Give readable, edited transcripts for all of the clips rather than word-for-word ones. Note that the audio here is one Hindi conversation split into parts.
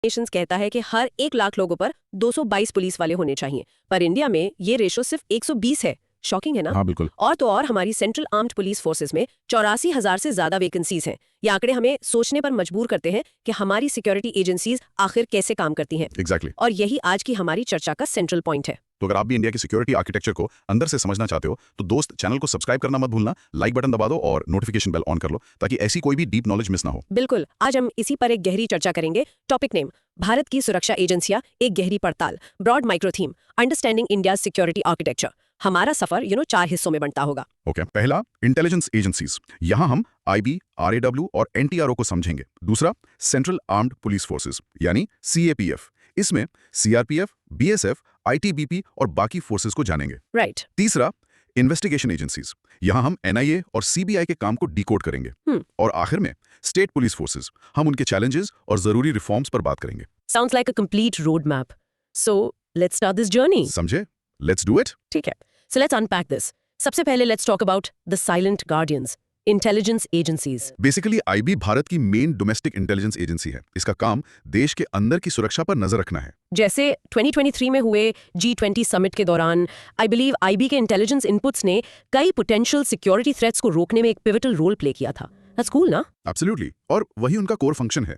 नेशंस कहता है कि हर 1 लाख लोगों पर 222 पुलिस वाले होने चाहिए, पर इंडिया में ये रेशो सिर्फ 120 है। शॉकिंग है ना? हाँ बिल्कुल। और तो और हमारी सेंट्रल आर्म्ड पुलिस फोर्सेस में 84,000 से ज्यादा वैकेंसीज हैं। ये आंकड़े हमें सोचने पर मजबूर करते हैं कि हमारी सिक्योरिटी एजेंसीज आखिर कैसे काम करती हैं। एग्जैक्टली। और यही आज की हमारी चर्चा का सेंट्रल पॉइंट है। तो अगर आप भी इंडिया की सिक्योरिटी आर्किटेक्चर को अंदर से समझना चाहते हो तो दोस्त चैनल को सब्सक्राइब करना मत भूलना, लाइक बटन दबा दो और नोटिफिकेशन बेल ऑन कर लो ताकि ऐसी कोई भी डीप नॉलेज मिस ना हो। बिल्कुल, आज हम इसी पर एक गहरी चर्चा करेंगे। टॉपिक नेम, भारत की सुरक्षा एजेंसियां, एक गहरी पड़ताल। Broad micro theme, understanding India security architecture. हमारा सफर 4 हिस्सों में बनता होगा। ओके, पहला इंटेलिजेंस एजेंसीज, यहाँ हम आईबी, आरएडब्ल्यू और एनटीआरओ को समझेंगे। दूसरा सेंट्रल आर्म्ड पुलिस फोर्सेस यानी सीएपीएफ, इसमें सीआरपीएफ, बीएसएफ, आईटीबीपी और बाकी फोर्सेस को जानेंगे। राइट। तीसरा इन्वेस्टिगेशन एजेंसीज, यहाँ हम एनआईए और सीबीआई के काम को डिकोड करेंगे। और आखिर में स्टेट पुलिस फोर्सेस, हम उनके चैलेंजेस और जरूरी रिफॉर्म्स पर बात करेंगे। Sounds like a complete road map. So let's start this journey. समझे? Let's do it. ठीक है, सो लेट्स अनपैक दिस। सबसे पहले let's talk about the silent guardians, intelligence agencies. Basically IB Bharat की मेन डोमेस्टिक इंटेलिजेंस एजेंसी है। इसका काम देश के अंदर की सुरक्षा पर नजर रखना है। जैसे 2023 में हुए G20 समिट के दौरान आई बिलीव आईबी के इंटेलिजेंस इनपुट्स ने कई पोटेंशियल सिक्योरिटी थ्रेट्स को रोकने में एक पिवटल रोल प्ले किया था। दैट्स कूल ना? एब्सोल्युटली, और वही उनका कोर फंक्शन है।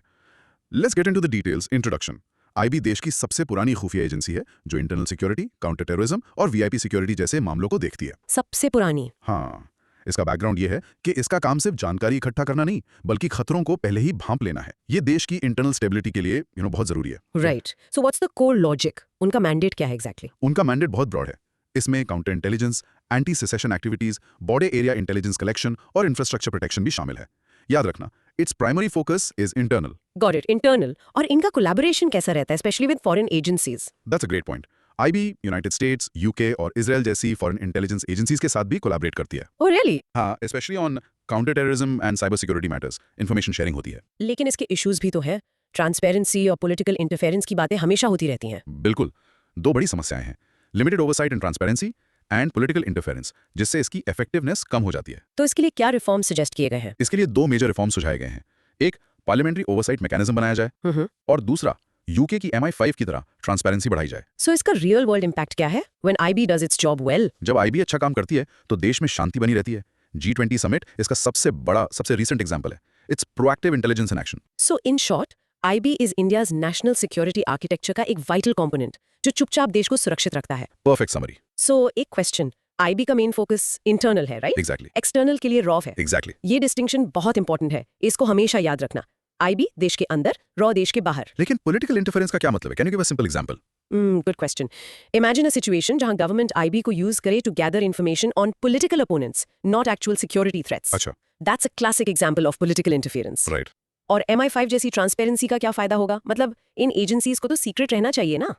Let's get into the details. Introduction. IB देश की सबसे पुरानी खुफिया एजेंसी है जो इंटरनल सिक्योरिटी, काउंटर टेररिज्म और वीआईपी सिक्योरिटी जैसे मामलों को देखती है। सबसे पुरानी? हाँ, इसका बैकग्राउंड ये है कि इसका काम सिर्फ जानकारी इकट्ठा करना नहीं बल्कि खतरों को पहले ही भांप लेना है। ये देश की इंटरनल स्टेबिलिटी के लिए बहुत जरूरी है। Right. So what's the core logic? उनका मैंडेट क्या है एग्जैक्टली? उनका मैंडेट बहुत ब्रॉड है। इसमें counter intelligence, anti cessation activities, border area intelligence collection और इंफ्रास्ट्रक्चर प्रोटेक्शन भी शामिल है। याद रखना, its primary focus is internal. Got it, internal. और इनका कोलैबोरेशन कैसा रहता है, specially with foreign agencies? That's a great point. IB United states, UK और इजराइल जैसी फॉरेन इंटेलिजेंस एजेंसीज के साथ भी कोलैबोरेट करती है। Oh really? हाँ, specially on counter terrorism and cyber security matters information sharing होती है। लेकिन इसके इश्यूज भी तो है। ट्रांसपेरेंसी और पॉलिटिकल इंटरफेरेंस की बातें हमेशा होती रहती हैं। बिल्कुल, दो बड़ी समस्याएं हैं, limited oversight and transparency and political interference, जिससे इसकी इफेक्टिवनेस कम हो जाती है। तो इसके लिए क्या रिफॉर्म सजेस्ट किए गए हैं? इसके लिए 2 मेजर रिफॉर्म सुझाए गए हैं। एक, पार्लियामेंट्री ओवरसाइट मैकेनिज्म बनाया जाए और दूसरा, यूके की MI5 की तरह ट्रांसपेरेंसी बढ़ाई जाए। सो इसका रियल वर्ल्ड इंपैक्ट क्या है? When IB does it's job well? जब आईबी अच्छा काम करती है तो देश में शांति बनी रहती है। G20 समिट इसका सबसे रीसेंट एग्जांपल है। It's proactive intelligence in action. So in short, IB is India's national security architecture का एक वाइटल कंपोनेंट जो चुपचाप देश को सुरक्षित रखता है। Perfect summary. सो एक क्वेश्चन, आईबी का मेन फोकस इंटरनल है, राइट? एग्जैक्टली। एक्सटर्नल के लिए रॉ है। एग्जैक्टली। ये डिस्टिंक्शन बहुत इंपॉर्टेंट है, इसको हमेशा याद रखना। आईबी देश के अंदर, रॉ देश के बाहर। लेकिन पॉलिटिकल इंटरफेरेंस का क्या मतलब है? Can you give a simple example? Good question. Imagine a situation जहां गवर्नमेंट आईबी को यूज करे to gather information on political opponents, not actual security threats. अच्छा। That's a classic example of political interference. Right. और MI5 जैसी ट्रांसपेरेंसी का क्या फायदा होगा? मतलब इन एजेंसीज को तो सीक्रेट रहना चाहिए ना?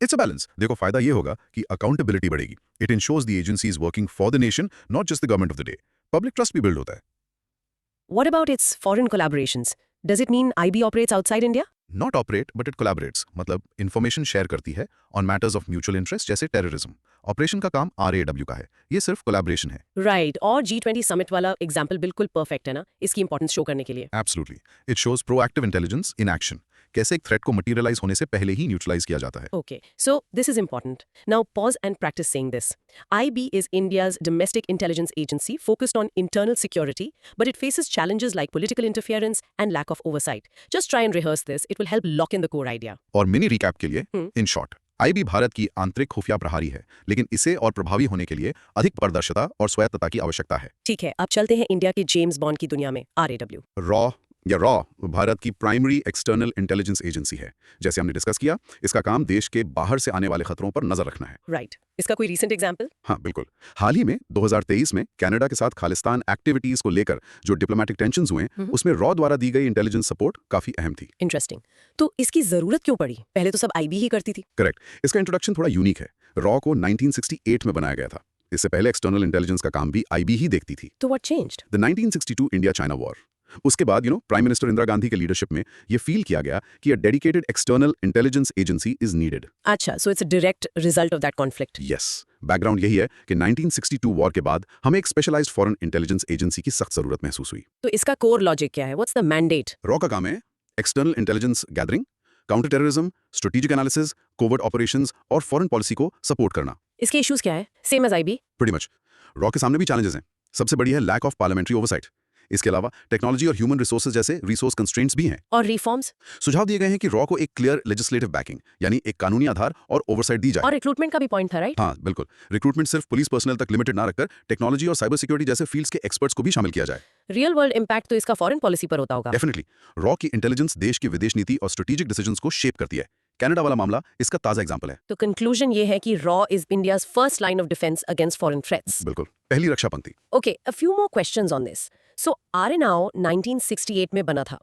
It's a balance. देखो, फायदा ये होगा कि अकाउंटेबिलिटी बढ़ेगी। It ensures the agency is working for the nation, not just the government of the day. Public trust भी बिल्ड होता है। What about its foreign collaborations? Does it mean IB operates outside India? Not operate but it collaborates, मतलब इंफॉर्मेशन शेयर करती है on matters of mutual interest जैसे टेररिज्म। ऑपरेशन का काम RAW का है, ये सिर्फ कोलैबोरेशन है। राइट। और G20 समिट वाला एग्जाम्पल बिल्कुल परफेक्ट है ना, इसकी इंपॉर्टेंस शो करने के लिए। Absolutely, it shows proactive intelligence in action. कैसे एक थ्रेट को मटेरियलाइज होने से पहले ही न्यूट्रलाइज किया जाता है। Okay, so this is important. Now pause and practice saying this. IB is India's domestic intelligence agency focused on internal security, but it faces challenges like political interference and lack of oversight. Just try and rehearse this. It will help lock in the core idea. और मिनी रिकैप के लिए, इन शॉर्ट, आईबी भारत की आंतरिक खुफिया प्रहरी है, लेकिन इसे और प्रभावी होने के लिए अधिक पारदर्शिता और स्वायत्तता की आवश्यकता है। ठीक है, अब चलते हैं इंडिया के जेम्स बॉन्ड की दुनिया में, RAW। रॉ भारत की प्राइमरी एक्सटर्नल इंटेलिजेंस एजेंसी है। जैसे हमने डिस्कस किया, इसका काम देश के बाहर से आने वाले खतरों पर नजर रखना है। राइट। इसका कोई रीसेंट एग्जांपल? हाँ बिल्कुल, हाल ही में 2023 में कनाडा के साथ खालिस्तान एक्टिविटीज को लेकर जो डिप्लोमेटिक टेंशंस हुए, उसमें रॉ द्वारा दी गई इंटेलिजेंस सपोर्ट काफी अहम थी। इंटरेस्टिंग। तो इसकी जरूरत क्यों पड़ी? पहले तो सब आईबी ही करती थी। करेक्ट। इसका इंट्रोडक्शन थोड़ा यूनिक है। रॉ को 1968 में बनाया गया था। इससे पहले एक्सटर्नल इंटेलिजेंस का काम भी आईबी ही देखती थी। तो what changed? The 1962 India China war. उसके बाद प्राइम मिनिस्टर इंदिरा गांधी के लीडरशिप में ये फील किया गया कि a dedicated external intelligence agency is needed. अच्छा, so it's a direct result of that conflict. Yes, background यही है कि 1962 वॉर के बाद हमें एक स्पेशलाइज्ड फॉरेन इंटेलिजेंस एजेंसी की सख्त जरूरत महसूस हुई। तो इसका कोर लॉजिक क्या है? What's the mandate? रॉ का काम है external intelligence gathering, counter terrorism, strategic analysis, covert operations और फॉरेन पॉलिसी को सपोर्ट करना। इसके इश्यूज क्या है? Same as IB? Pretty much. रॉ के सामने भी चैलेंजेस हैं। सबसे बड़ी है लैक ऑफ पार्लियामेंट्री ओवरसाइट। इसके अलावा टेक्नोलॉजी और ह्यूमन रिसोर्सेज जैसे रिसोर्स कंस्ट्रेंट्स भी हैं। और रिफॉर्म्स? सुझाव दिए गए हैं कि रॉ को एक क्लियर लेजिस्लेटिव बैकिंग यानी एक कानूनी आधार और ओवरसाइट दी जाए। और रिक्रूटमेंट का भी पॉइंट था, राइट? हाँ बिल्कुल, रिक्रूटमेंट सिर्फ पुलिस पर्सनल तक लिमिटेड ना रखकर टेक्नोलॉजी और साइबर सिक्योरिटी जैसे फील्ड्स के एक्सपर्ट्स को भी शामिल किया जाए। रियल वर्ल्ड इम्पैक्ट तो इसका फॉरेन पॉलिसी पर होता होगा। डेफिनेटली। रॉ की इंटेलिजेंस देश की विदेश नीति और स्ट्रेटेजिक डिसीजंस को शेप करती है। कनाडा वाला मामला इसका ताजा एग्जांपल है। तो कंक्लूजन ये है कि रॉ is India's first line of defence against foreign threats. बिल्कुल, पहली रक्षा पंक्ति। Okay, a few more questions on this. So आरएनआओ 1968 में बना था।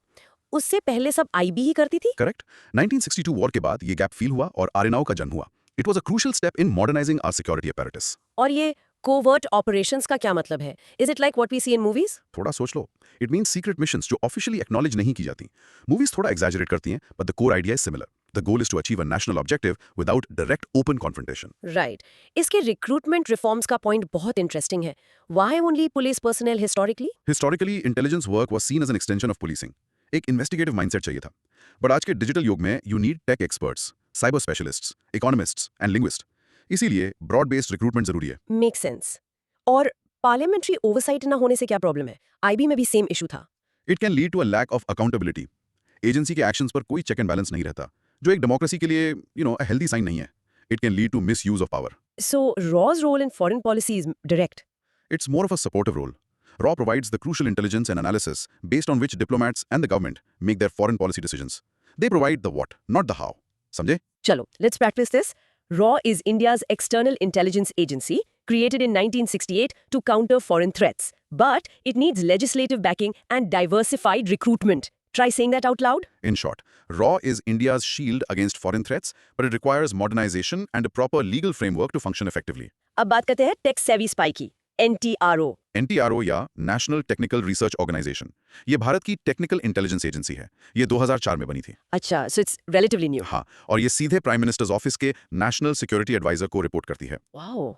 उससे पहले सब IB ही करती थी? करेक्ट। 1962 वॉर के बाद ये गैप फील हुआ और आरएनआऊ का जन्म हुआ। It was a crucial step in modernising our security apparatus। और ये कोवर्ट ऑपरेशंस का क्या मतलब है? Is it like what we see in movies? थोड़ा सोच लो। इट मींस सीक्रेट मिशंस जो ऑफिशियली एक्नॉलेज नहीं की जाती। मूवीज थोड़ा एग्जैजरेट करती हैं, but the core idea is similar. The goal is to achieve a national objective without direct open confrontation. Right. इसके रिक्रूटमेंट रिफॉर्म्स का पॉइंट बहुत इंटरेस्टिंग है। Why only police personnel historically? Historically intelligence work was seen as an extension of policing. एक इन्वेस्टिगेटिव माइंडसेट चाहिए था। बट आज के डिजिटल युग में you need tech experts, cyber specialists, economists and linguist. इसीलिए ब्रॉड बेस्ड रिक्रूटमेंट जरूरी है। Make sense. और पार्लियामेंट्री ओवरसाइट ना होने से क्या प्रॉब्लम है? IB में भी सेम इशू था। It can lead to a lack of accountability. Agency के एक्शंस पर कोई चेक एंड बैलेंस नहीं रहता, जो एक डेमोक्रेसी के लिए अ हेल्दी साइन नहीं है। It can lead to misuse of power. So Raw's role in foreign policy is direct. It's more of a supportive role. RAW provides the crucial intelligence and analysis based on which diplomats and the government make their foreign policy decisions. They provide the what, not the how. समझे? Chalo, let's practice this. RAW is India's external intelligence agency, created in 1968 to counter foreign threats. But it needs legislative backing and diversified recruitment. Try saying that out loud. In short, RAW is India's shield against foreign threats, but it requires modernization and a proper legal framework to function effectively. अब बात करते हैं टेक सेवी स्पाई की, NTRO. NTRO या नेशनल टेक्निकल रिसर्च ऑर्गेनाइजेशन, ये भारत की टेक्निकल इंटेलिजेंस एजेंसी है। ये 2004 में बनी थी। अच्छा, so it's relatively new. हाँ, और ये सीधे प्राइम मिनिस्टर्स ऑफिस के नेशनल सिक्योरिटी एडवाइजर को रिपोर्ट करती है। Wow.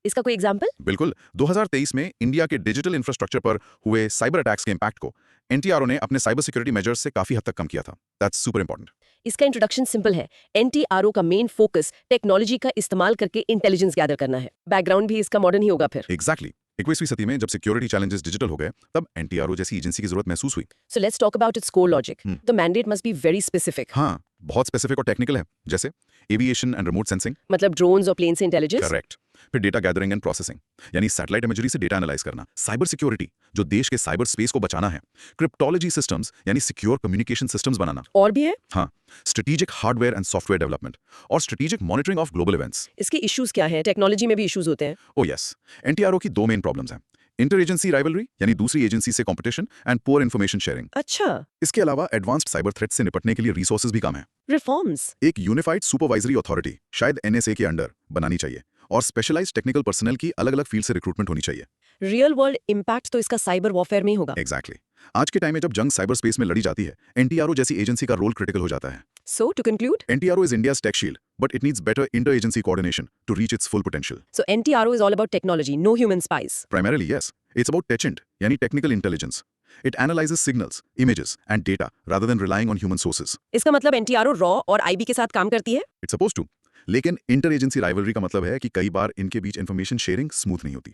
इसका कोई एग्जाम्पल? बिल्कुल। 2023 में इंडिया के डिजिटल इंफ्रास्ट्रक्चर पर हुए साइबर अटैक्स के इम्पैक्ट को NTRO ने अपने साइबर सिक्योरिटी मेजर्स से काफी हद तक कम किया था। That's super important. इसका इंट्रोडक्शन सिंपल है। NTRO का मेन फोकस टेक्नोलॉजी का इस्तेमाल करके इंटेलिजेंस गैदर करना है। बैकग्राउंड भी इसका मॉडर्न ही होगा फिर। एग्जैक्टली। 21वीं सदी में जब सिक्योरिटी चैलेंजेस डिजिटल हो गए, तब NTRO जैसी एजेंसी की जरूरत महसूस हुई। So let's talk about its core logic. The mandate must be very specific. हाँ, बहुत स्पेसिफिक और टेक्निकल है, जैसे एविएशन एंड रिमोट सेंसिंग। मतलब ड्रोन्स और प्लेन से इंटेलिजेंस? करेक्ट। फिर डेटा गैदरिंग एंड प्रोसेसिंग, यानी सैटेलाइट इमेजरी से डेटा एनालाइज करना। साइबर सिक्योरिटी, जो देश के साइबर स्पेस को बचाना है। क्रिप्टोलॉजी सिस्टम्स, यानी सिक्योर कम्युनिकेशन सिस्टम्स बनाना। और भी है? हाँ, strategic hardware and software development और strategic monitoring of global events. इसके इश्यूज क्या हैं? टेक्नोलॉजी में भी इश्यूज होते हैं। ओह यस, NTRO की दो मेन प्रॉब्लम्स हैं। इंटर एजेंसी राइवलरी, यानी दूसरी एजेंसी से competition and poor information sharing. अच्छा। इसके अलावा एडवांस्ड साइबर थ्रेट से निपटने के लिए रिसोर्सेज भी कम है। रिफॉर्म्स? एक यूनिफाइड सुपरवाइजरी अथॉरिटी, शायद NSA के अंडर, बनानी चाहिए और स्पेशलाइज्ड टेक्निकल पर्सनल की अलग-अलग फील्ड से रिक्रूटमेंट होनी चाहिए। रियल वर्ल्ड इम्पैक्ट तो इसका साइबर वॉरफेयर में ही होगा। एग्जैक्टली। आज के टाइम में जब जंग साइबर स्पेस में लड़ी जाती है, NTRO जैसी एजेंसी का रोल क्रिटिकल हो जाता है। So to conclude, NTRO is India's tech shield, but it needs better inter-agency coordination to reach its full potential. so NTRO is all about technology, no human spies. Primarily, yes. It's about TechInt, yani technical intelligence. It analyzes signals, images, and data rather than relying on human sources. इसका मतलब NTRO रॉ और IB के साथ काम करती है? It's supposed to. लेकिन इंटर एजेंसी राइवलरी का मतलब है कि कई बार इनके बीच इंफॉर्मेशन शेयरिंग स्मूथ नहीं होती,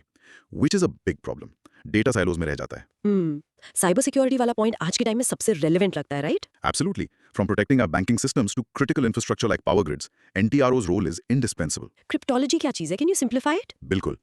which is a big problem. Data silos में रह जाता है। साइबर सिक्योरिटी वाला पॉइंट आज के टाइम में सबसे रेलेवेंट लगता है, right? Absolutely. From protecting our banking systems to critical infrastructure like power grids, NTRO's role is indispensable. Cryptology क्या चीज है? Can you simplify it? बिल्कुल।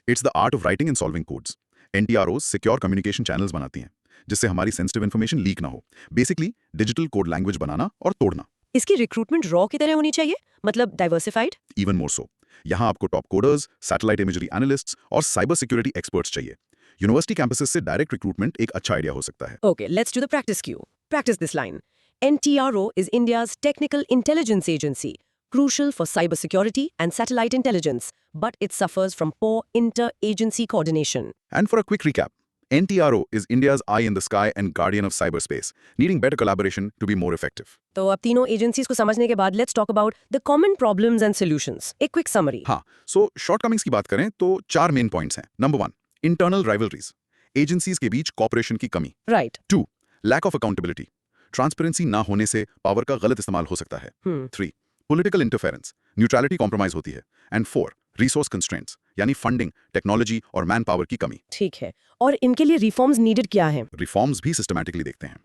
It's the art of writing and solving codes. NTROs secure communication channels बनाती हैं, जिससे हमारी सेंसिटिव इन्फॉर्मेशन लीक ना हो। बेसिकली डिजिटल कोड लैंग्वेज बनाना और तोड़ना। इसकी रिक्रूटमेंट रॉ की तरह होनी चाहिए, मतलब डाइवर्सिफाइड? इवन मोर सो। यहाँ आपको top coders, satellite imagery analysts और साइबर सिक्योरिटी एक्सपर्ट्स चाहिए। यूनिवर्सिटी कैंपसेस से डायरेक्ट रिक्रूटमेंट एक अच्छा आइडिया हो सकता है। Okay, let's do the practice cue. Practice this line. NTRO is India's technical intelligence agency, crucial for cybersecurity and satellite intelligence, but it suffers from poor inter-agency coordination. And for a quick recap, NTRO is India's eye in the sky and guardian of cyberspace, needing better collaboration to be more effective. तो अब तीनों एजेंसीज को समझने के बाद let's talk about the common problems and solutions. एक quick summary. हाँ, so shortcomings की बात करें तो 4 मेन पॉइंट्स हैं। नंबर 1, इंटरनल राइवलरीज, एजेंसीज के बीच कॉपरेशन की कमी। Right. 2, lack of accountability, transparency ना होने से पावर का गलत इस्तेमाल हो सकता है। 3 पॉलिटिकल इंटरफेरेंस, न्यूट्रलिटी कॉम्प्रोमाइज होती है। एंड 4 रिसोर्स कंस्ट्रेंट्स, यानी फंडिंग, टेक्नोलॉजी और मैन पावर की कमी। ठीक है, और इनके लिए रिफॉर्म्स नीडेड क्या है? रिफॉर्म्स भी सिस्टमैटिकली देखते हैं।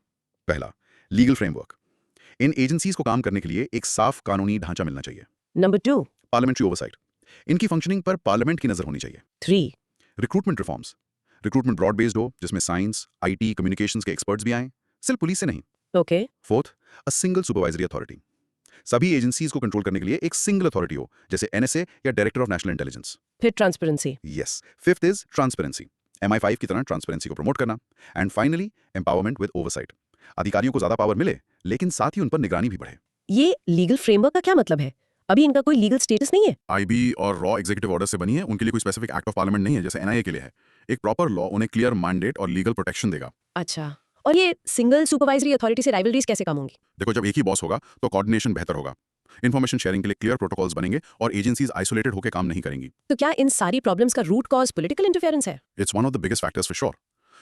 पहला, लीगल फ्रेमवर्क। इन एजेंसीज को काम करने के लिए एक साफ कानूनी ढांचा मिलना चाहिए। नंबर 2, पार्लियामेंट्री ओवरसाइट, इनकी फंक्शनिंग पर पार्लियामेंट की नजर होनी चाहिए। 3, recruitment reforms, recruitment broad based हो, जिसमें साइंस, आईटी, कम्युनिकेशंस के एक्सपर्ट्स भी आएं, सिर्फ पुलिस से नहीं। Okay, 4th, a single supervisory authority, सभी एजेंसीज को कंट्रोल करने के लिए एक सिंगल अथॉरिटी हो, जैसे एनएसए या डायरेक्टर ऑफ नेशनल इंटेलिजेंस। फिर transparency. Yes. 5th is transparency, MI5 की तरह ट्रांसपेरेंसी को प्रमोट करना। And finally, empowerment with oversight, अधिकारियों को ज्यादा पावर मिले, लेकिन साथ ही उन पर निगरानी भी बढ़े। ये लीगल फ्रेमवर्क का क्या मतलब है? अभी इनका कोई लीगल स्टेटस नहीं है? आईबी और रॉ एग्जीक्यूटिव ऑर्डर से बनी है, उनके लिए कोई स्पेसिफिक एक्ट ऑफ पार्लियामेंट नहीं है, जैसे एनआईए के लिए है। एक प्रॉपर लॉ उन्हें क्लियर मैंडेट और लीगल प्रोटेक्शन देगा। अच्छा, और ये सिंगल सुपरवाइजरी अथॉरिटी से राइवलरीज कैसे कम होंगी? देखो, जब एक ही बॉस होगा तो कोऑर्डिनेशन बेहतर होगा, इन्फॉर्मेशन शेयरिंग के लिए क्लियर प्रोटोकॉल्स बनेंगे और एजेंसीज आइसोलेटेड होकर काम नहीं करेंगी। तो क्या इन सारी प्रॉब्लम्स का रूट कॉज पॉलिटिकल इंटरफेरेंस है? It's one of the biggest factors for sure.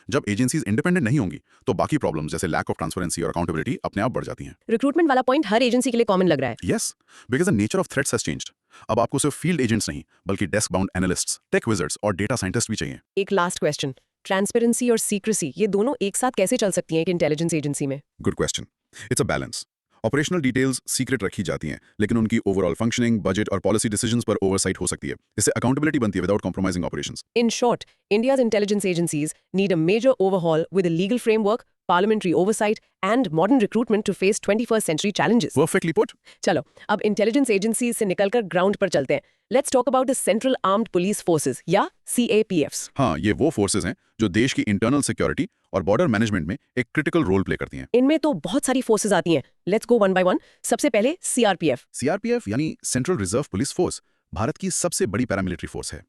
जब एजेंसीज इंडिपेंडेंट नहीं होंगी तो बाकी प्रॉब्लम्स जैसे लैक ऑफ ट्रांसपेरेंसी और अकाउंटेबिलिटी अपने आप बढ़ जाती हैं। रिक्रूटमेंट वाला पॉइंट हर एजेंसी के लिए कॉमन लग रहा है। Yes, because the nature of threats has changed. अब आपको सिर्फ फील्ड एजेंट्स नहीं, बल्कि desk bound analysts, tech wizards और डेटा साइंटिस्ट भी चाहिए। एक लास्ट क्वेश्चन, ट्रांसपेरेंसी और सीक्रेसी ये दोनों एक साथ कैसे चल सकती हैं एक इंटेलिजेंस एजेंसी में? Good question. It's a balance. Operational details secret रखी जाती हैं, लेकिन उनकी ओवरऑल फंक्शनिंग, बजट और पॉलिसी डिसीजंस पर ओवरसाइट हो सकती है। इससे अकाउंटेबिलिटी बनती है without compromising operations. In short, India's intelligence agencies need a major overhaul with a legal framework, parliamentary oversight, and modern recruitment to face 21st century challenges. Perfectly put. चलो, अब इंटेलिजेंस एजेंसीज से निकलकर ग्राउंड पर चलते हैं। Let's talk about the central armed police forces या CAPFs। हाँ, ये वो फोर्सेस हैं जो देश की इंटरनल सिक्योरिटी और बॉर्डर मैनेजमेंट में एक क्रिटिकल रोल प्ले करती हैं। इनमें तो बहुत सारी फोर्सेस आती हैं। Let's go one by one. सबसे पहले CRPF। सीआरपीएफ यानी central reserve police force Bharat की सबसे बड़ी पैरामिलिट्री फोर्स है।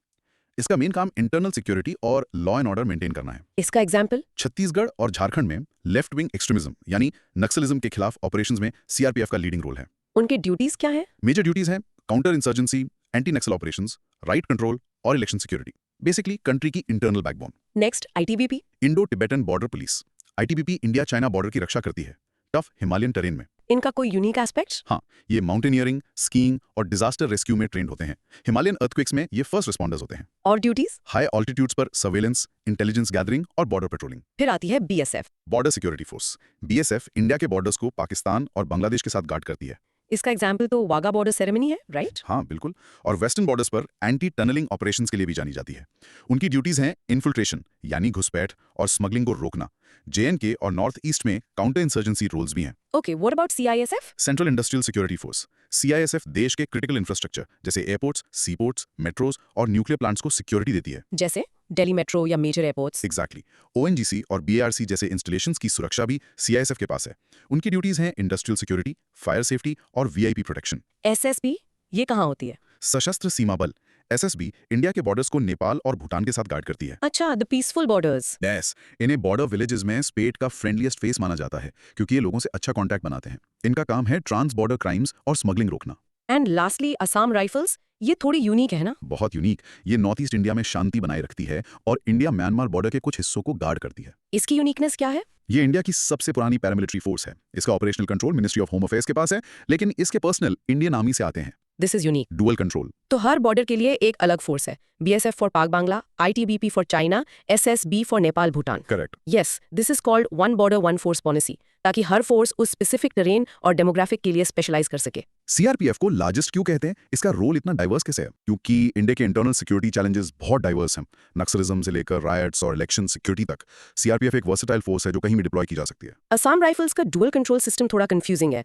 इसका मेन काम इंटरनल सिक्योरिटी और लॉ एंड ऑर्डर मेंटेन करना है। इसका एग्जाम्पल? छत्तीसगढ़ और झारखंड में लेफ्ट विंग एक्सट्रीमिज्म यानी नक्सलिज्म के खिलाफ ऑपरेशंस में सीआरपीएफ का लीडिंग रोल है। उनके ड्यूटीज क्या है? मेजर ड्यूटीज हैं काउंटर इंसर्जेंसी, एंटी नक्सल ऑपरेशंस, राइट कंट्रोल और इलेक्शन सिक्योरिटी। बेसिकली कंट्री की internal backbone. Next ITBP। Indo Tibetan border police, ITBP India China border की रक्षा करती है, टफ हिमालयन टेरेन में। इनका कोई यूनिक एस्पेक्ट? हाँ, ये माउंटेनियरिंग, स्कीइंग और डिजास्टर रेस्क्यू में ट्रेंड होते हैं। हिमालयन अर्थक्वेक्स में ये फर्स्ट रिस्पॉन्डर्स होते हैं। और ड्यूटीज? हाई ऑल्टीट्यूड्स पर सर्वेलेंस, इंटेलिजेंस गैदरिंग और बॉर्डर पेट्रोलिंग। फिर आती है BSF। Border security force, BSF India के बॉर्डर्स को पाकिस्तान और बांग्लादेश के साथ गार्ड करती है। इसका एग्जाम्पल तो वाघा बॉर्डर सेरेमनी है, राइट? हाँ बिल्कुल, और वेस्टर्न बॉर्डर्स पर एंटी टनलिंग ऑपरेशंस के लिए भी जानी जाती है। उनकी ड्यूटीज हैं इन्फिल्ट्रेशन यानी घुसपैठ और स्मगलिंग को रोकना। JNK और नॉर्थ ईस्ट में काउंटर इंसर्जेंसी रोल्स भी हैं। Okay, what about CISF? Central industrial security force, CISF देश के क्रिटिकल इंफ्रास्ट्रक्चर जैसे एयरपोर्ट्स, सीपोर्ट्स, मेट्रोज और न्यूक्लियर प्लांट्स को सिक्योरिटी देती है। जैसे दिल्ली मेट्रो या मेजर एयरपोर्ट्स। एग्जैक्टली। ONGC और BARC जैसे इंस्टॉलेशंस की सुरक्षा भी CISF के पास है। उनकी ड्यूटीज हैं इंडस्ट्रियल सिक्योरिटी, फायर सेफ्टी और VIP प्रोटेक्शन। SSB ये कहाँ होती है? सशस्त्र सीमा बल, SSB इंडिया के बॉर्डर्स को नेपाल और भूटान के साथ गार्ड करती है। अच्छा, द पीसफुल बॉर्डर्स। यस, इन्हें बॉर्डर विलेजेस में स्टेट का फ्रेंडलीस्ट फेस माना जाता है, क्योंकि ये लोगों से अच्छा कांटेक्ट बनाते हैं। इनका काम है ट्रांस बॉर्डर क्राइम्स और स्मगलिंग रोकना। एंड लास्टली असम राइफल्स, ये थोड़ी यूनिक है ना? बहुत यूनिक। ये नॉर्थ ईस्ट इंडिया में शांति बनाए रखती है और इंडिया म्यांमार बॉर्डर के कुछ हिस्सों को गार्ड करती है। इसकी यूनिकनेस क्या है? ये इंडिया की सबसे पुरानी पैरामिलिट्री फोर्स है। इसका operational control ministry of home affairs के पास है, लेकिन इसके पर्सनल इंडियन आर्मी से आते हैं। This is unique. Dual control. तो हर बॉर्डर के लिए एक अलग फोर्स है। BSF फॉर पाक Bangla, ITBP for China, SSB for Nepal Bhutan. Correct. Yes, this is called one border one force policy, ताकि हर फोर्स उस स्पेसिफिक टेरेन और डेमोग्राफिक के लिए स्पेशलाइज कर सके। CRPF को लार्जेस्ट क्यों कहते हैं? इसका रोल इतना डाइवर्स कैसे है? क्योंकि इंडिया के इंटरनल सिक्योरिटी चैलेंजेस बहुत डाइवर्स हैं। नक्सलिज्म से लेकर रायट्स और इलेक्शन सिक्योरिटी तक CRPF एक वर्सेटाइल फोर्स है जो कहीं भी डिप्लॉय की जा सकती है। असम राइफल्स का डुअल कंट्रोल सिस्टम थोड़ा कंफ्यूजिंग है।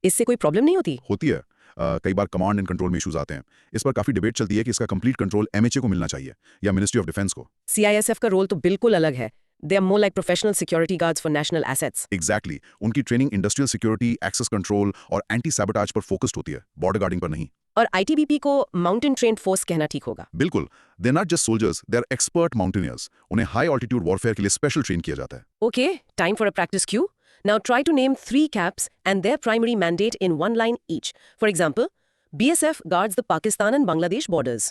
इससे कोई प्रॉब्लम नहीं होती? होती है। कई बार कमांड एंड कंट्रोल में इश्यूज आते हैं। इस पर काफी डिबेट चलती है कि इसका कंप्लीट कंट्रोल MHA को मिलना चाहिए या मिनिस्ट्री ऑफ डिफेंस को। CISF का रोल तो बिल्कुल अलग है। They are more like professional security guards for national assets. Exactly. उनकी training industrial security, access control और एंटी सैबोटाज पर फोकस्ड होती है, बॉर्डर गार्डिंग पर नहीं। और ITBP को माउंटेन ट्रेंड फोर्स कहना ठीक होगा। बिल्कुल, they are not just soldiers, they are expert mountaineers. उन्हें हाई ऑल्टीट्यूड वॉरफेयर के लिए स्पेशल ट्रेन किया जाता है। Okay, time for a practice cue. Now try to name 3 CAPs and their primary mandate in one line each. For example, BSF guards the Pakistan and Bangladesh borders.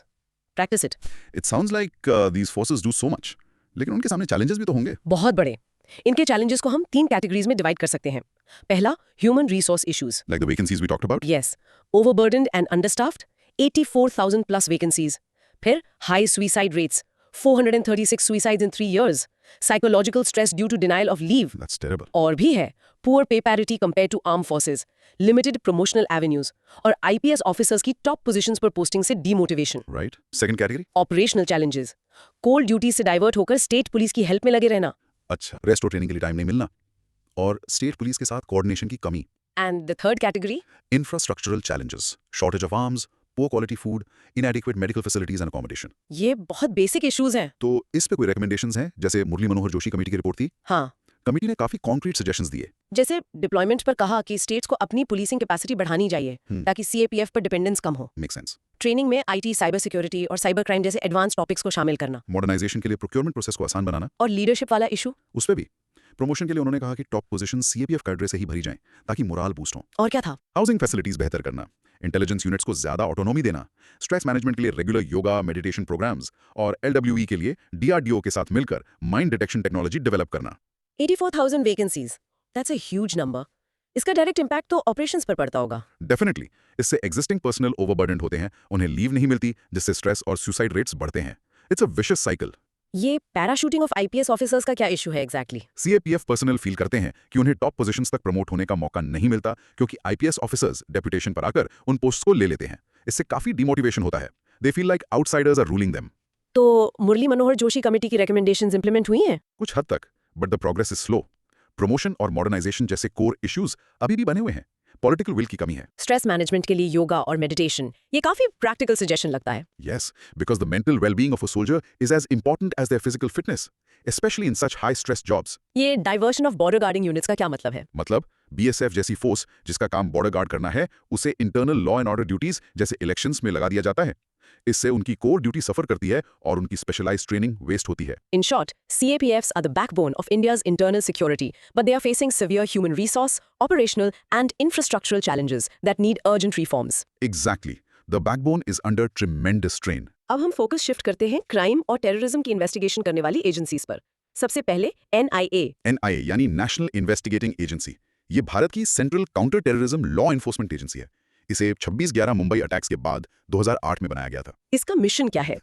Practice it. It sounds like these forces do so much. लेकिन उनके सामने चैलेंजेस भी तो होंगे। बहुत बड़े। इनके चैलेंजेस को हम 3 कैटेगरीज में डिवाइड कर सकते हैं। पहला, human resource issues. Like the vacancies we talked about? Yes, overburdened and understaffed, 84,000 plus vacancies. फिर high suicide rates, 436 suicides in 3 years. Psychological stress due to denial of leave. That's terrible. और भी है, poor pay parity compared to armed forces, limited promotional avenues, और IPS officers की top positions पर posting से demotivation. Right? Second category? Operational challenges, cold duties से divert होकर state police की help में लगे रहना. अच्छा, रेस्ट और ट्रेनिंग के लिए टाइम नहीं मिलना और स्टेट पुलिस के साथ कोऑर्डिनेशन की कमी। And the third category? Infrastructural challenges, shortage of arms, poor quality food, inadequate medical facilities and accommodation. ये बहुत basic issues हैं. तो इस पे कोई recommendations हैं, जैसे मुरली मनोहर जोशी कमेटी की रिपोर्ट थी। हाँ, कमेटी ने काफी कॉन्क्रीट सजेशंस दिए। जैसे डिप्लॉयमेंट पर कहा कि स्टेट्स को अपनी पुलिसिंग कैपेसिटी बढ़ानी चाहिए ताकि CAPF पर डिपेंडेंस कम हो। Make sense. ट्रेनिंग में IT, साइबर सिक्योरिटी और साइबर क्राइम जैसे एडवांस टॉपिक्स को शामिल करना। मॉडर्नाइजेशन के लिए प्रोक्योरमेंट प्रोसेस को आसान बनाना। और लीडरशिप वाला इशू? उस पे भी प्रमोशन के लिए उन्होंने कहा कि टॉप पोजीशन CAPF कैडरे से ही भरी जाएं ताकि मोराल बूस्ट हो। और क्या था? हाउसिंग फैसिलिटीज बेहतर करना, इंटेलिजेंस यूनिट्स को ज्यादा ऑटोनॉमी देना, स्ट्रेस मैनेजमेंट के लिए रेगुलर योगा मेडिटेशन प्रोग्राम्स और LWE के लिए DRDO के साथ मिलकर माइंड डिटेक्शन टेक्नोलॉजी डेवलप करना। 84,000 vacancies, that's a huge number. इसका डायरेक्ट इम्पैक्ट तो ऑपरेशंस पर पड़ता होगा। डेफिनेटली, इससे एग्जिस्टिंग पर्सनल ओवरबर्डन्ड होते हैं, उन्हें लीव नहीं मिलती, जिससे स्ट्रेस और सुसाइड रेट्स बढ़ते हैं। It's a vicious cycle. ये पैराशूटिंग ऑफ IPS ऑफिसर्स का क्या इशू है एग्जैक्टली? CAPF पर्सनल फील करते हैं कि उन्हें टॉप पोजीशंस तक प्रमोट होने का मौका नहीं मिलता क्योंकि IPS ऑफिसर्स डेप्यूटेशन पर आकर उन पोस्ट्स को ले लेते हैं। इससे काफी डिमोटिवेशन होता है। They feel like outsiders are ruling them. तो मुरली मनोहर जोशी कमेटी की रिकमेंडेशंस इंप्लीमेंट हुई हैं? कुछ हद तक, but the progress is slow. Promotion और मॉडर्नाइजेशन जैसे कोर इश्यूज अभी भी बने हुए हैं। पॉलिटिकल विल की कमी है। स्ट्रेस मैनेजमेंट के लिए योगा और मेडिटेशन, ये काफी प्रैक्टिकल सजेशन लगता है। Yes, because the mental well-being of a soldier is as important as their physical fitness, especially in such high-stress jobs. ये diversion of border guarding units का क्या मतलब है? मतलब BSF जैसी फोर्स जिसका काम बॉर्डर गार्ड करना है, उसे internal law and order duties जैसे इलेक्शंस में लगा दिया जाता है। इससे उनकी कोर ड्यूटी सफर करती है और उनकी स्पेशलाइज्ड ट्रेनिंग वेस्ट होती है। In short, CAPFs are the backbone of India's internal security, but they are facing severe human resource, operational, and infrastructural challenges that need urgent reforms. Exactly. The backbone is under tremendous strain. अब हम फोकस शिफ्ट करते हैं क्राइम और टेररिज्म की इन्वेस्टिगेशन करने वाली एजेंसीज पर। सबसे पहले NIA। NIA यानी नेशनल इन्वेस्टिगेटिंग एजेंसी। ये भारत की central counter terrorism law enforcement agency है। इसे 26/11 मुंबई अटैक्स के बाद 2008 में बनाया गया था। इसका मिशन क्या है?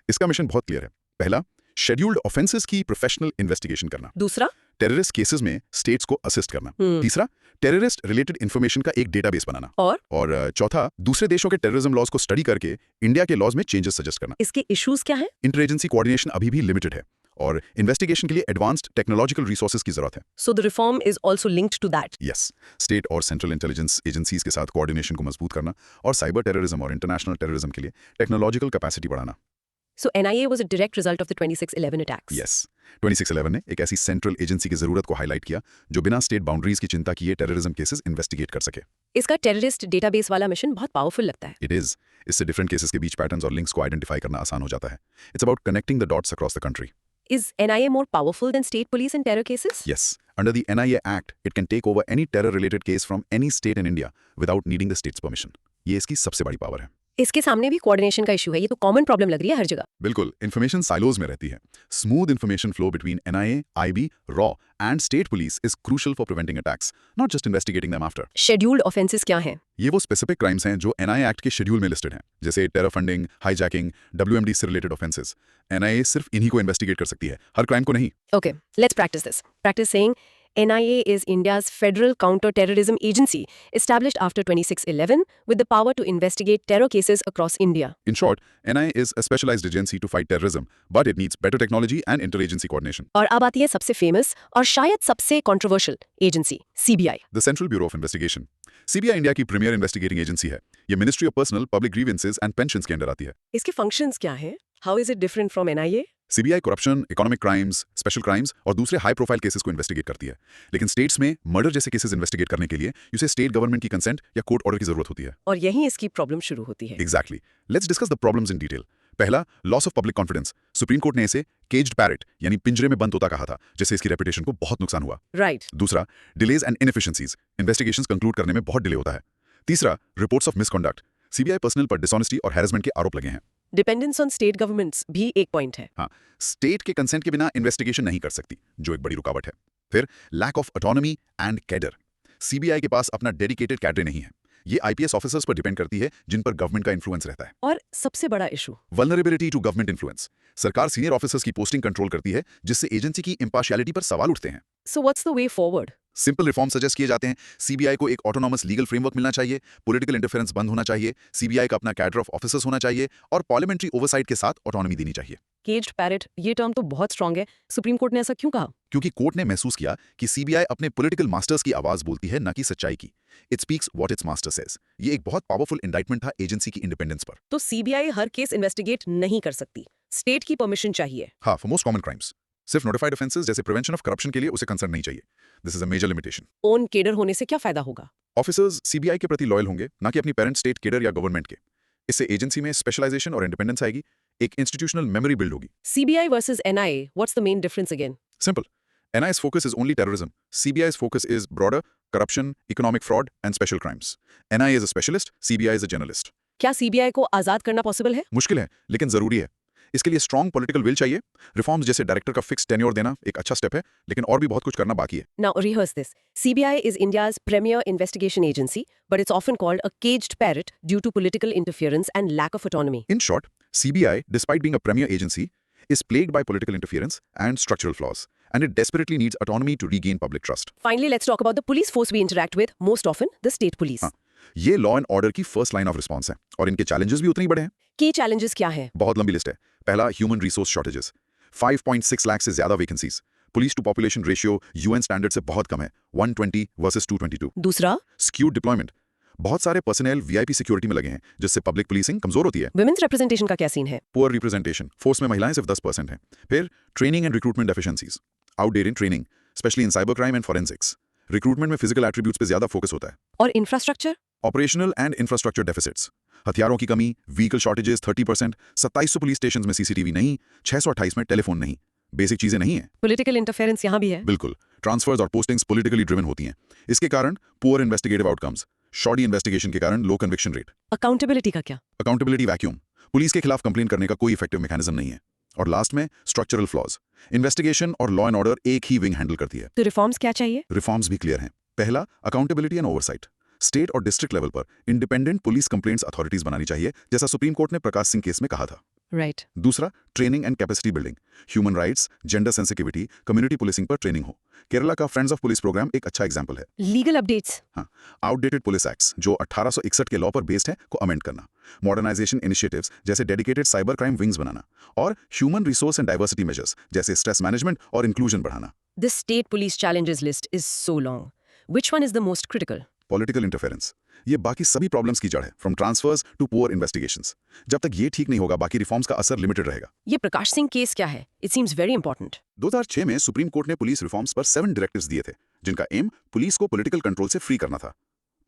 इसका मिशन बहुत क्लियर है। पहला, शेड्यूल्ड ऑफेंसेस की प्रोफेशनल इन्वेस्टिगेशन करना। दूसरा, टेररिस्ट केसेस में स्टेट्स को असिस्ट करना। तीसरा, टेररिस्ट रिलेटेड इन्फॉर्मेशन का एक डेटाबेस बनाना। और चौथा, दूसरे देशों के टेररिज्म लॉज को स्टडी करके इंडिया के लॉज में चेंजेस सजेस्ट करना। इसके इश्यूज क्या है? इंटर एजेंसी कोऑर्डिनेशन अभी भी लिमिटेड है और इन्वेस्टिगेशन के लिए एडवांस्ड टेक्नोलॉजिकल रिसोर्सेज की जरूरत है। So the reform is also linked to that. Yes, state और सेंट्रल इंटेलिजेंस एजेंसीज के साथ कोऑर्डिनेशन को मजबूत करना और साइबर टेररिज्म और इंटरनेशनल टेररिज्म के लिए टेक्नोलॉजिकल कैपेसिटी बढ़ाना। So NIA was a direct result of the 26/11 attacks. Yes, 26/11 ने एक ऐसी सेंट्रल एजेंसी की जरूरत को हाईलाइट किया जो बिना स्टेट बाउंड्रीज की चिंता किए टेररिज्म केसेस इन्वेस्टिगेट कर सके। इसका टेररिस्ट डेटाबेस वाला मिशन बहुत पावरफुल लगता है। It is. इससे डिफरेंट केसेस के बीच पैटर्न्स और लिंक्स को आइडेंटिफाई करना आसान हो जाता है। It's about connecting the dots across the country. Is NIA more powerful than state police in terror cases? Yes. Under the NIA Act, it can take over any terror-related case from any state in India without needing the state's permission. ये इसकी सबसे बड़ी पावर है। इसके सामने भी कोऑर्डिनेशन का इशू है। ये तो कॉमन प्रॉब्लम लग रही है हर जगह। बिल्कुल, इन्फॉर्मेशन साइलोज में रहती है। Smooth information flow between NIA, IB, RAW and state police is crucial for preventing attacks, not just investigating them after. Scheduled offences क्या हैं? ये वो स्पेसिफिक क्राइम्स हैं जो NIA एक्ट के शेड्यूल में लिस्टेड हैं, जैसे टेरर फंडिंग, हाईजैकिंग, WMD से रिलेटेड ऑफेंसेस। NIA सिर्फ इन्हीं को इन्वेस्टिगेट कर सकती है, हर क्राइम को नहीं। Okay, let's practice this. Practice saying NIA is India's federal counter-terrorism agency established after 26/11 with the power to investigate terror cases across India. In short, NIA is a specialized agency to fight terrorism, but it needs better technology and interagency coordination. और अब आती है सबसे फेमस और शायद सबसे controversial agency, CBI। The Central Bureau of Investigation. CBI India की प्रीमियर इन्वेस्टिगेटिंग एजेंसी है। ये ministry of personal, public grievances and pensions के अंडर आती है। इसके फंक्शंस क्या हैं? How is it different from NIA? CBI corruption, economic crimes, special crimes और दूसरे हाई प्रोफाइल केसेस को इन्वेस्टिगेट करती है। लेकिन स्टेट्स में मर्डर जैसे केसेस इन्वेस्टिगेट करने के लिए उसे स्टेट गवर्नमेंट की कंसेंट या कोर्ट ऑर्डर की जरूरत होती है। और यहीं इसकी प्रॉब्लम शुरू होती है। Exactly. Let's discuss the problems in detail. पहला, loss of public confidence. Supreme court ने इसे केज्ड पैरेट यानी पिंजरे में बंद तोता कहा था, जिससे इसकी रेपुटेशन को बहुत नुकसान हुआ। राइट। दूसरा, delays and inefficiencies. Investigations conclude करने में बहुत डिले होता है। तीसरा, reports of misconduct. CBI personal पर डिसऑनेस्टी और हैरेसमेंट के आरोप लगे हैं। डिपेंडेंस ऑन स्टेट गवर्नमेंट्स भी एक पॉइंट है। हाँ, स्टेट के कंसेंट के बिना इन्वेस्टिगेशन नहीं कर सकती, जो एक बड़ी रुकावट है। फिर lack of autonomy and cadre. CBI के पास अपना डेडिकेटेड कैडर नहीं है। ये आईपीएस ऑफिसर्स पर डिपेंड करती है जिन पर गवर्नमेंट का इन्फ्लुएंस रहता है। और सबसे बड़ा issue vulnerability to government influence. सरकार सीनियर ऑफिसर्स की पोस्टिंग कंट्रोल करती है, जिससे एजेंसी की इंपार्शियलिटी पर सवाल उठते हैं। So what's the way forward? Simple reform suggest किए जाते हैं। सीबीआई को एक ऑटोनॉमस लीगल फ्रेमवर्क मिलना चाहिए, पॉलिटिकल इंटरफेरेंस बंद होना चाहिए, सीबीआई का अपना कैडर ऑफ ऑफिसर्स होना चाहिए और पार्लियामेंट्री ओवरसाइट के साथ ऑटोनॉमी देनी चाहिए। केज्ड पैरेट, ये टर्म तो बहुत स्ट्रांग है। सुप्रीम कोर्ट ने ऐसा क्यों कहा? क्योंकि कोर्ट ने महसूस किया कि सीबीआई अपने पॉलिटिकल मास्टर्स की आवाज बोलती है, न कि सच्चाई की। It speaks what it's master says. ये एक बहुत पावरफुल इंडाइटमेंट था एजेंसी की इंडिपेंडेंस पर। तो सीबीआई हर केस इन्वेस्टिगेट नहीं कर सकती, स्टेट की परमिशन चाहिए। हाँ, फॉर मोस्ट कॉमन क्राइम्स। सिर्फ नोटिफाइड ऑफेंसेस जैसे प्रिवेंशन ऑफ करप्शन के लिए उसे कंसर्न नहीं चाहिए। This is a major limitation. Own cadre होने से क्या फायदा होगा? ऑफिसर्स सीबीआई के प्रति लॉयल होंगे, ना कि अपनी पेरेंट स्टेट केडर या गवर्नमेंट के। इससे एजेंसी में स्पेशलाइजेशन और इंडिपेंडेंस आएगी, एक इंस्टीट्यूशनल मेमोरी बिल्ड होगी। CBI versus NIA, what's the main difference again? Simple. NI's focus is only terrorism. CBI's focus is broader corruption, economic fraud, and special crimes. NIA is a specialist, CBI is a journalist. क्या सीबीआई को आजाद करना पॉसिबल है? मुश्किल है, लेकिन जरूरी है। इसके लिए स्ट्रॉन्ग पॉलिटिकल विल चाहिए। रिफॉर्म्स जैसे डायरेक्टर का फिक्स टेन्योर देना एक अच्छा स्टेप है, लेकिन और भी बहुत कुछ करना बाकी है। Now rehearse this. CBI is India's premier investigation agency, but it's often called a caged parrot due to political interference and lack of autonomy. In short, CBI, despite being a premier agency, is plagued by political interference and structural flaws, and it desperately needs autonomy to regain public trust. Finally, let's talk about the police force we interact with, most often the state police. हाँ, ये लॉ एंड ऑर्डर की फर्स्ट लाइन ऑफ रिस्पॉन्स है, और इनके चैलेंजेस भी उतने ही बड़े हैं। Key challenges क्या हैं? बहुत लंबी लिस्ट है। पहला, ह्यूमन रिसोर्स शॉर्टेजेस। 5.6 लाख से ज्यादा vacancies. Police to population ratio UN standard से बहुत कम है, 120 वर्सेस 222। दूसरा, स्क्यूड डिप्लॉयमेंट। बहुत सारे पर्सनल वीआईपी सिक्योरिटी में लगे हैं, जिससे पब्लिक पुलिसिंग कमजोर होती है। women's representation का क्या सीन है? पुअर रिप्रेजेंटेशन, फोर्स में महिलाएं सिर्फ 10% हैं। फिर training and recruitment deficiencies, outdated training, specially in cyber crime and forensics. Recruitment में फिजिकल एट्रीब्यूट्स पे ज्यादा फोकस होता है। और infrastructure? Operational and infrastructure deficits, हथियारों की कमी, व्हीकल शॉर्टेजेस 30%, 2700 पुलिस स्टेशन में सीसीटीवी नहीं, 628 में टेलीफोन नहीं। बेसिक चीजें नहीं है। पॉलिटिकल इंटरफेरेंस यहाँ भी है। बिल्कुल, ट्रांसफर्स और पोस्टिंग्स पॉलिटिकली ड्रिवन होती हैं। इसके कारण poor investigative outcomes, shoddy investigation के कारण लो कन्विक्शन रेट। अकाउंटेबिलिटी का क्या? अकाउंटेबिलिटी वैक्यूम, पुलिस के खिलाफ कंप्लेन करने का कोई इफेक्टिव मैकेनिज्म नहीं है। और लास्ट में स्ट्रक्चरल फ्लॉज, इन्वेस्टिगेशन और लॉ एंड ऑर्डर एक ही विंग हैंडल करती है। तो रिफॉर्म्स क्या चाहिए? रिफॉर्म्स भी क्लियर हैं। पहला, अकाउंटेबिलिटी एंड ओवरसाइट। स्टेट और डिस्ट्रिक्ट लेवल पर इंडिपेंडेंट पुलिस कंप्लेंट्स अथॉरिटीज बनानी चाहिए, जैसा सुप्रीम कोर्ट ने प्रकाश सिंह केस में कहा था। राइट। दूसरा, training and capacity building, human rights, gender sensitivity, community policing पर ट्रेनिंग हो। केरला का फ्रेंड्स ऑफ पुलिस प्रोग्राम एक अच्छा एग्जांपल है। Legal updates? हाँ, आउटडेटेड पुलिस एक्ट्स जो 1861 के लॉ पर बेस्ड है को अमेंड करना, मॉडर्नाइजेशन इनिशिएटिव्स जैसे डेडिकेटेड साइबर क्राइम विंग्स बनाना, और human resource and diversity measures जैसे स्ट्रेस मैनेजमेंट और इंक्लूजन बढ़ाना। This state police challenges list is so long. Which one is the most critical? Political interference, ये बाकी सभी प्रॉब्लम्स की जड़ है, from transfers to poor investigations. जब तक ये ठीक नहीं होगा, बाकी रिफॉर्म्स का असर लिमिटेड रहेगा। ये प्रकाश सिंह केस क्या है? It seems very important. 2006 में सुप्रीम कोर्ट ने पुलिस रिफॉर्म्स पर 7 डायरेक्टिव्स दिए थे, जिनका एम पुलिस को पॉलिटिकल कंट्रोल से फ्री करना था।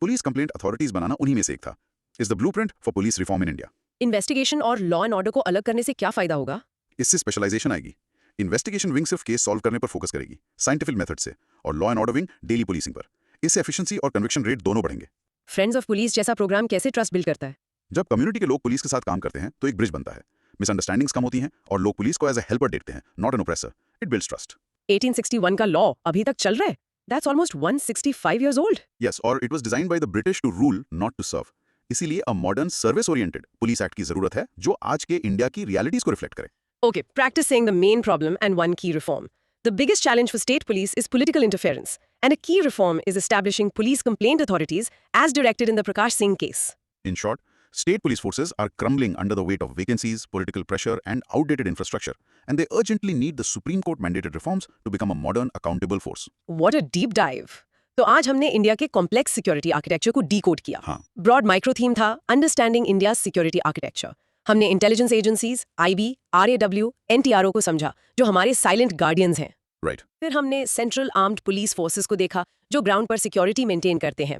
पुलिस कंप्लेंट अथॉरिटीज बनाना उन्हीं में से एक था। Is the blueprint for police reform in India. Investigation और लॉ एंड ऑर्डर को अलग करने से क्या फायदा होगा? इससे स्पेशलाइजेशन आएगी। इन्वेस्टिगेशन विंग सिर्फ केस सॉल्व करने पर फोकस करेगी, साइंटिफिक मेथड से, और law and order wing daily policing पर। इससे एफिशिएंसी और कन्विक्शन रेट दोनों बढ़ेंगे। फ्रेंड्स ऑफ पुलिस जैसा प्रोग्राम कैसे ट्रस्ट बिल्ड करता है? जब कम्युनिटी के लोग पुलिस के साथ काम करते हैं तो एक ब्रिज बनता है, मिसअंडरस्टैंडिंग्स कम होती हैं और लोग पुलिस को एज अ हेल्पर देखते हैं, not an oppressor. It builds trust. 1861 का लॉ अभी तक चल रहा है? That's almost 165 years old. Yes, और it was designed by the British to rule not to serve. इसीलिए a modern service oriented police act की जरूरत है, जो आज के इंडिया की रियलिटीज को रिफ्लेक्ट करे। Okay, practice saying the main problem and one key reform. The biggest challenge for state police is political interference, and a key reform is establishing police complaint authorities as directed in the Prakash Singh case. In short, state police forces are crumbling under the weight of vacancies, political pressure, and outdated infrastructure, and they urgently need the Supreme Court mandated reforms to become a modern, accountable force. What a deep dive! तो आज हमने इंडिया के कॉम्प्लेक्स सिक्योरिटी आर्किटेक्चर को डीकोड किया। हाँ। ब्रॉड माइक्रो थीम था अंडरस्टैंडिंग इंडिया सिक्योरिटी आर्किटेक्चर। हमने intelligence agencies, IB, RAW, NTRO को समझा, जो हमारे साइलेंट गार्डियंस हैं। Right. फिर हमने सेंट्रल आर्म्ड पुलिस फोर्सेस को देखा, जो ग्राउंड पर सिक्योरिटी मेंटेन करते हैं।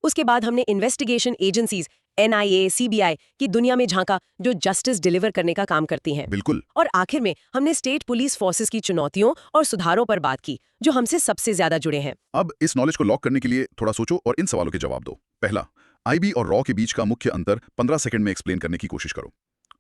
उसके बाद हमने इन्वेस्टिगेशन एजेंसीज एनआईए, सीबीआई की दुनिया में झांका, जो जस्टिस डिलीवर करने का काम करती हैं। बिल्कुल। और आखिर में हमने स्टेट पुलिस फोर्सेस की चुनौतियों और सुधारों पर बात की, जो हमसे सबसे ज्यादा जुड़े हैं। अब इस नॉलेज को लॉक करने के लिए थोड़ा सोचो और इन सवालों के जवाब दो। पहला, आईबी और रॉ के बीच का मुख्य अंतर 15 सेकंड में एक्सप्लेन करने की कोशिश करो।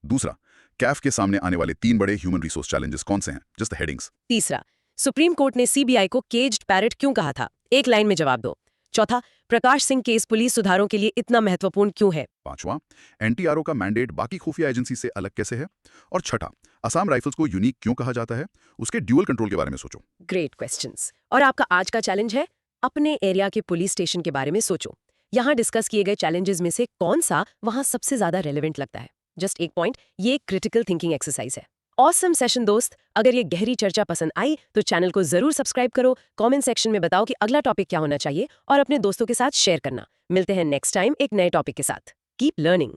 दूसरा, कैफ के सामने आने वाले 3 बड़े ह्यूमन रिसोर्स चैलेंजेस कौन से हैं? Just the headings. तीसरा, सुप्रीम कोर्ट ने सीबीआई को केज्ड पैरट क्यों कहा था? एक लाइन में जवाब दो। चौथा, प्रकाश सिंह केस पुलिस सुधारों के लिए इतना महत्वपूर्ण क्यों है? पांचवा, एनटीआरओ का मैंडेट बाकी खुफिया एजेंसी से अलग कैसे है? और छठा, असम राइफल्स को यूनिक क्यों कहा जाता है? उसके ड्यूअल कंट्रोल के बारे में सोचो। Great questions. और आपका आज का चैलेंज है, अपने एरिया के पुलिस स्टेशन के बारे में सोचो। यहाँ डिस्कस किए गए चैलेंजेस में से कौन सा वहाँ सबसे ज्यादा रेलेवेंट लगता है? जस्ट एक पॉइंट, ये क्रिटिकल थिंकिंग एक्सरसाइज है। ऑसम सेशन दोस्त। अगर ये गहरी चर्चा पसंद आई तो चैनल को जरूर सब्सक्राइब करो, कमेंट सेक्शन में बताओ कि अगला टॉपिक क्या होना चाहिए और अपने दोस्तों के साथ शेयर करना। मिलते हैं नेक्स्ट टाइम एक नए टॉपिक के साथ। Keep learning.